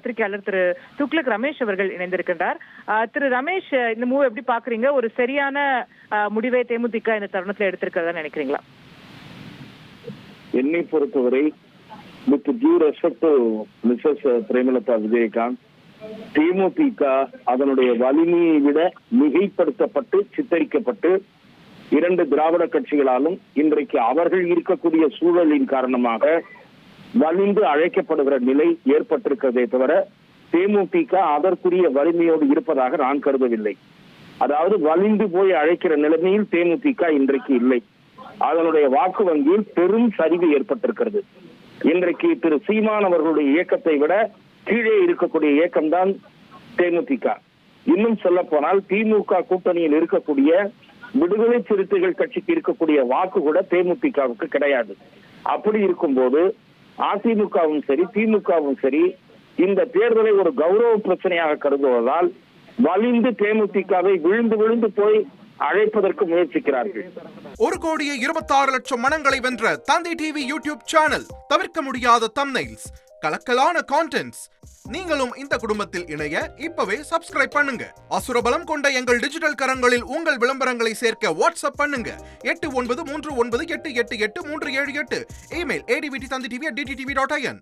பத்திரிகையாளர் திரு துக்ளக் ரமேஷ் அவர்கள் இணைந்திருக்கின்றார். திரு ரமேஷ், இந்த மூவ் எப்படி பாக்குறீங்க? ஒரு சரியான முடிவை தேமுதிக இந்த தருணத்துல எடுத்திருக்கிறதா நினைக்கிறீங்களா? என்னை பொறுத்தவரை with due respect to Mrs. Premalatha Vijayakanth, தேமுதிக அதனுடைய வலிமையை விட மிகைப்படுத்தப்பட்டு சித்தரிக்கப்பட்டு இரண்டு திராவிட கட்சிகளாலும் இன்றைக்கு அவர்கள் இருக்கக்கூடிய சூழலின் காரணமாக வலிந்து அழைக்கப்படுகிற நிலை ஏற்பட்டிருக்கிறதே தவிர தேமுதிக அதற்குரிய வலிமையோடு இருப்பதாக நான் கருதவில்லை. அதாவது வலிந்து போய் அழைக்கிற நிலைமையில் தேமுதிக இன்றைக்கு இல்லை. அதனுடைய வாக்கு வங்கியில் பெரும் சரிவு ஏற்பட்டிருக்கிறது. இன்றைக்கு திரு சீமான் அவர்களுடைய இயக்கத்தை விட கீழே இருக்கக்கூடிய இயக்கம்தான் தேமுதிக. இன்னும் சொல்ல போனால் திமுக கூட்டணியில் இருக்கக்கூடிய விடுதலை சிறுத்தைகள் கட்சிக்கு இருக்கக்கூடிய வாக்கு கூட தேமுதிகவுக்கு கிடையாது. அப்படி இருக்கும்போது அதிமுகவும் சரி திமுகவும் சரி இந்த தேர்தலை ஒரு கௌரவ பிரச்சனையாக கருதுவதால் வலிந்து தேமுதிகவை விழுந்து விழுந்து போய் அழைப்பதற்கு முயற்சிக்கிறார்கள். 1,26,00,000 மனங்களை வென்ற தந்தி டிவி யூடியூப் சேனல், தவிர்க்க முடியாத தம்ப்நெயில்ஸ், கலக்கலான கான்டென்ட்ஸ். நீங்களும் இந்த குடும்பத்தில் இணைய இப்பவே சப்ஸ்கிரைப் பண்ணுங்க. அசுரபலம் கொண்ட எங்கள் டிஜிட்டல் கரங்களில் உங்கள் விளம்பரங்களை சேர்க்க வாட்ஸ்அப் பண்ணுங்க. 8939888838. Email advttv@dttv.in.